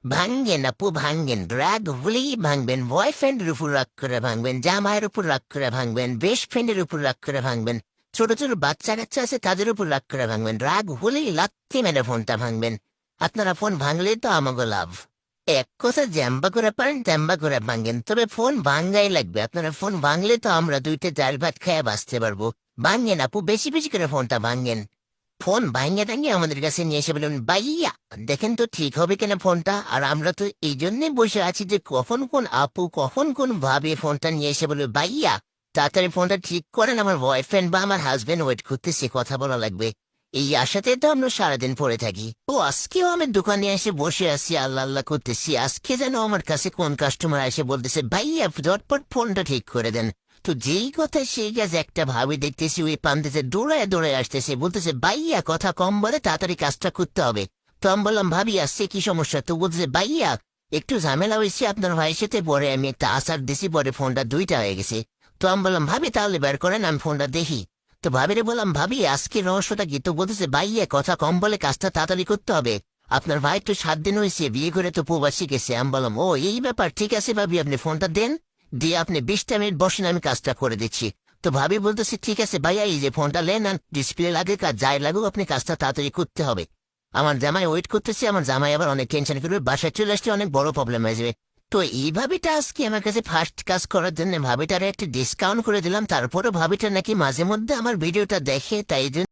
ভাঙ্গেন আপু ভাঙ্গেন, রাগ হলেই ভাঙবেন, বয়ফ্রেন্ডের উপর রাগ করে ভাঙবেন, জামাইয়ের উপর রাগ করে ভাঙবেন, বেস্ট ফ্রেন্ডের উপর রাগ করে ভাঙবেন, ছোট ছোট বাচ্চা কাচ্চা আছে তাদের উপর রাগ করে ভাঙবেন, রাগ হলেই লাথি মেরে ফোনটা ভাঙবেন। আপনারা ফোন ভাঙলেই তো আমাকে লাভ। এক কথা জ্যাম্বা করে পারেন জ্যাম্বা করে ভাঙেন, তবে ফোন ভাঙ্গাই লাগবে। আপনারা ফোন ভাঙলে তো আমরা দুইটা ডাল ভাত খেয়ে বাঁচতে পারবো। ভাঙেন আপু, বেশি বেশি করে ফোনটা ভাঙেন। ফোন ভাঙে টাঙিয়ে আমাদের কাছে নিয়ে এসে বলুন, ভাইয়া দেখেন তো ঠিক হবে কিনা ফোনটা। আর আমরা তো এই জন্যই বসে আছি যে কখন কোন আপু কখন কোন ভাবে ফোনটা নিয়ে এসে বলবে, ভাইয়া তাড়াতাড়ি ফোনটা ঠিক করেন, আমার বয়ফ্রেন্ড বা আমার হাজবেন্ড ওয়েট করতেছে, কথা বলা লাগবে। এই আশাতে তো আমরা সারাদিন পড়ে থাকি। ও আজকেও আমি দোকানে এসে বসে আছি, আল্লাহ আল্লাহ করতেছি, আজকে যেন আমার কাছে কোন কাস্টমার এসে বলতেছে, ভাইয়া ঝটপট ফোনটা ঠিক করে দেন। তো যেই কথা সেই কাজ, একটা ভাবি দেখতেছি ওই পান্তেছে দৌড়ায় দৌড়ায় আসতেছে, বলতেছে, ভাইয়া কথা কম বলে তাড়াতাড়ি কাজটা করতে হবে। তো আমি বললাম, ভাবি আসছে কি সমস্যা? তো বলতেছে, ভাইয়া একটু ঝামেলা হয়েছে আপনার ভাইয়ের সাথে, পরে আমি একটা আসার দিছি, পরে ফোনটা দুইটা হয়ে গেছে। তো আমি বললাম, ভাবি তাহলে বের করেন আমি ফোনটা দেখি। তো ভাবিরে বললাম, ভাবি আজকে রহস্যটা কি? তো বলতেছে, ভাইয়া কথা কম বলে কাজটা তাড়াতাড়ি করতে হবে, আপনার ভাই তো 7 দিন হয়েছে বিয়ে করে তো প্রবাসী গেছে। আমি বললাম, ও এই ব্যাপার, ঠিক আছে ভাবি আপনি ফোনটা দেন, দিয়ে আপনি 20টা মিনিট বসেন, আমি কাজটা করে দিচ্ছি। তো ভাবি বলতেছি, ঠিক আছে ভাইয়া এই যে ফোনটা লেন, আর ডিসপ্লে লাগে কাজ যাই লাগুক আপনি কাজটা তাড়াতাড়ি করতে হবে। আমার জামাই ওয়েট করতেছে, আমার জামাই আবার অনেক টেনশন করবে, বাসায় চলে আসলে অনেক বড় প্রবলেম হয়ে যাবে। তো এই ভাবিটা আজকে আমার কাছে ফার্স্ট কাজ করার জন্য ভাবিটারে একটা ডিসকাউন্ট করে দিলাম, তারপরে ভাবিটা নাকি মাঝে মধ্যে আমার ভিডিওটা দেখে, তাই জন্য